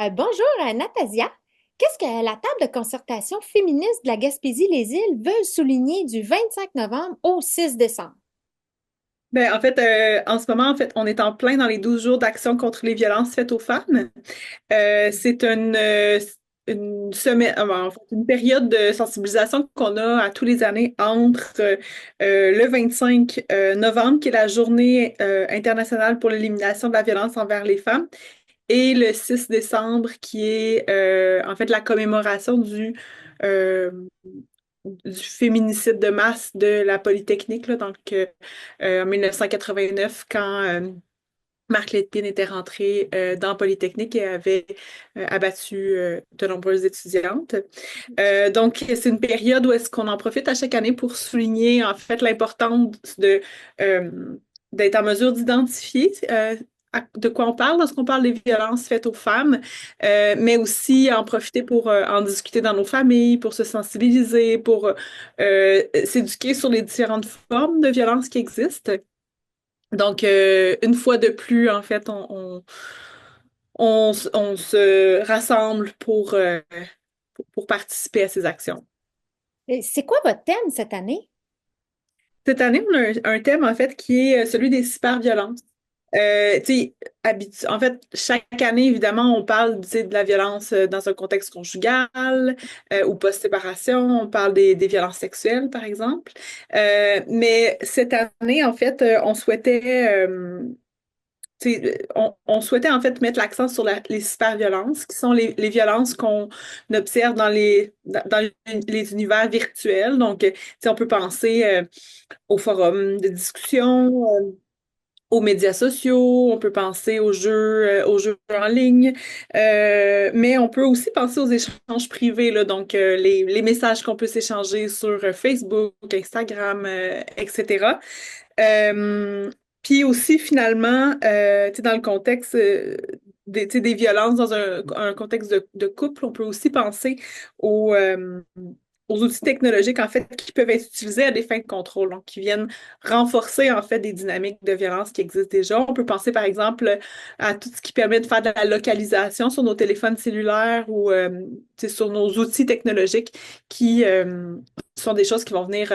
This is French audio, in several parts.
Bonjour, Natasia. Qu'est-ce que la table de concertation féministe de la Gaspésie-les-Îles veut souligner du 25 novembre au 6 décembre? En ce moment, on est en plein dans les 12 jours d'action contre les violences faites aux femmes. C'est une semaine, en fait, une période de sensibilisation qu'on a à tous les années entre le 25 novembre, qui est la journée internationale pour l'élimination de la violence envers les femmes, et le 6 décembre, qui est en fait la commémoration euh, du féminicide de masse de la Polytechnique, là, en 1989, quand Marc Lépine était rentré dans Polytechnique et avait abattu de nombreuses étudiantes. C'est une période où est-ce qu'on en profite à chaque année pour souligner en fait l'importance euh, d'être en mesure d'identifier de quoi on parle lorsqu'on parle des violences faites aux femmes, mais aussi en profiter pour en discuter dans nos familles, pour se sensibiliser, pour s'éduquer sur les différentes formes de violences qui existent. Une fois de plus, en fait, on se rassemble pour participer à ces actions. Et c'est quoi votre thème cette année? Cette année, on a un thème, en fait, qui est celui des cyberviolences. Tu sais, en fait, chaque année, évidemment, on parle, tu sais, de la violence dans un contexte conjugal ou post-séparation. On parle des violences sexuelles, par exemple. Mais cette année, en fait, on souhaitait en fait mettre l'accent sur les cyberviolences, qui sont les violences qu'on observe dans les univers virtuels. Tu sais, on peut penser aux forums de discussion, aux médias sociaux, on peut penser aux jeux en ligne, mais on peut aussi penser aux échanges privés, là, les messages qu'on peut s'échanger sur Facebook, Instagram, etc. Euh, Puis aussi, finalement, tu sais, dans le contexte tu sais, des violences dans un contexte de couple, on peut aussi penser aux, euh, aux outils technologiques, en fait, qui peuvent être utilisés à des fins de contrôle, donc qui viennent renforcer, en fait, des dynamiques de violence qui existent déjà. On peut penser, par exemple, à tout ce qui permet de faire de la localisation sur nos téléphones cellulaires ou tu sais, sur nos outils technologiques qui sont des choses qui vont venir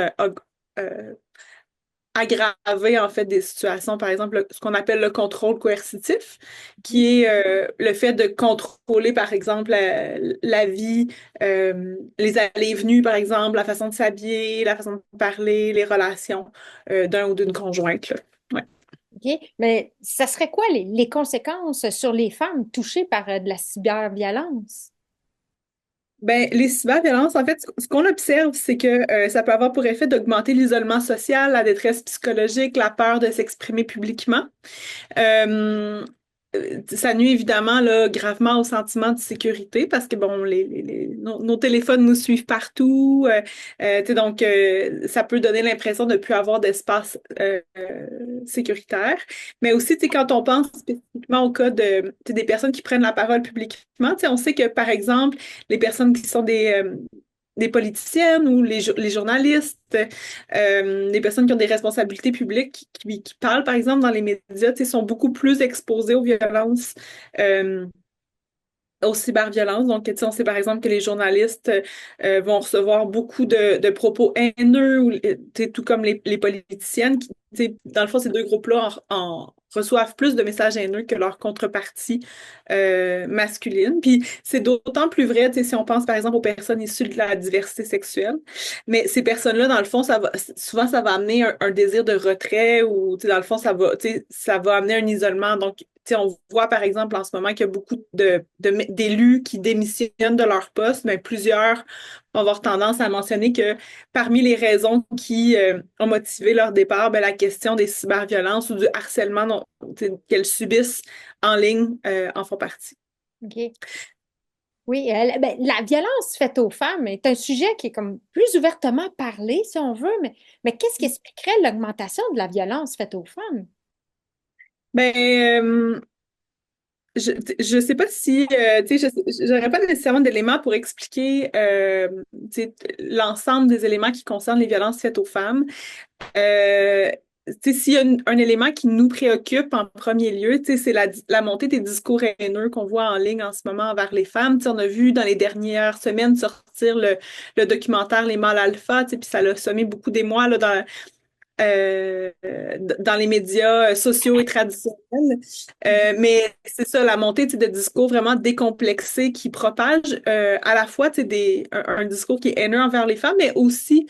aggraver en fait des situations, par exemple, ce qu'on appelle le contrôle coercitif, qui est le fait de contrôler, par exemple, la vie, les allées et venues, par exemple, la façon de s'habiller, la façon de parler, les relations d'un ou d'une conjointe, là. Ouais. OK? Mais ça serait quoi les conséquences sur les femmes touchées par de la cyberviolence? Ben, les cyberviolences, en fait, ce qu'on observe, c'est que ça peut avoir pour effet d'augmenter l'isolement social, la détresse psychologique, la peur de s'exprimer publiquement. Euh, Ça nuit évidemment là, gravement au sentiment de sécurité parce que bon, nos téléphones nous suivent partout. Tu sais, ça peut donner l'impression de ne plus avoir d'espace sécuritaire. Mais aussi, tu sais, quand on pense spécifiquement au cas de, tu sais, des personnes qui prennent la parole publiquement, tu sais, on sait que, par exemple, les personnes qui sont des politiciennes ou les journalistes, les personnes qui ont des responsabilités publiques qui parlent, par exemple, dans les médias, tu sais, sont beaucoup plus exposées aux violences, euh, aux cyberviolences. Donc, tu sais, on sait, par exemple, que les journalistes vont recevoir beaucoup de propos haineux, ou, tu sais, tout comme les politiciennes, qui, tu sais, dans le fond, ces deux groupes-là reçoivent plus de messages haineux que leur contrepartie masculine. Puis c'est d'autant plus vrai, tu sais, si on pense par exemple aux personnes issues de la diversité sexuelle. Mais ces personnes-là, dans le fond, souvent ça va amener un désir de retrait ou, tu sais, dans le fond, tu sais, ça va amener un isolement. Donc, tu sais, on voit par exemple en ce moment qu'il y a beaucoup d'élus qui démissionnent de leur poste, mais plusieurs vont avoir tendance à mentionner que parmi les raisons qui ont motivé leur départ, ben, la question des cyberviolences ou du harcèlement qu'elles subissent en ligne en font partie. OK. Oui, ben, la violence faite aux femmes est un sujet qui est comme plus ouvertement parlé, si on veut, mais qu'est-ce qui expliquerait l'augmentation de la violence faite aux femmes? Ben, je sais pas si, tu sais, j'aurais pas nécessairement d'éléments pour expliquer, tu sais, l'ensemble des éléments qui concernent les violences faites aux femmes. tu sais, s'il y a un élément qui nous préoccupe en premier lieu, tu sais, c'est la montée des discours haineux qu'on voit en ligne en ce moment envers les femmes. Tu sais, on a vu dans les dernières semaines sortir le documentaire Les Mâles Alpha, tu sais, puis ça l'a semé beaucoup d'émoi là, dans les médias sociaux et traditionnels. Mais c'est ça, la montée, tu sais, de discours vraiment décomplexés qui propagent à la fois tu sais, un discours qui est haineux envers les femmes, mais aussi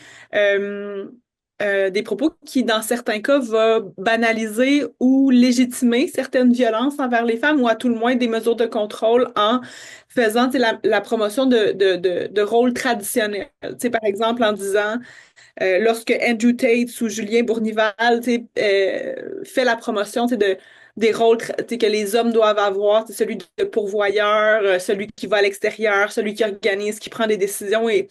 euh, des propos qui, dans certains cas, va banaliser ou légitimer certaines violences envers les femmes ou à tout le moins des mesures de contrôle en faisant tu sais, la promotion de rôles traditionnels. Tu sais, par exemple, en disant lorsque Andrew Tate ou Julien Bournival fait la promotion des rôles que les hommes doivent avoir, celui de pourvoyeur, celui qui va à l'extérieur, celui qui organise, qui prend des décisions et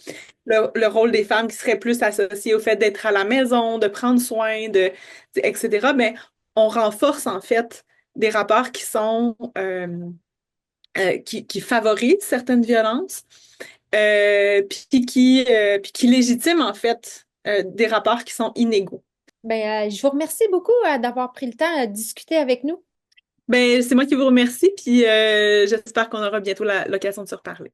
le rôle des femmes qui serait plus associé au fait d'être à la maison, de prendre soin, etc. Mais on renforce en fait des rapports qui sont qui favorisent certaines violences puis qui légitime en fait des rapports qui sont inégaux. Ben, je vous remercie beaucoup d'avoir pris le temps de discuter avec nous. Ben, c'est moi qui vous remercie, puis j'espère qu'on aura bientôt l'occasion de se reparler.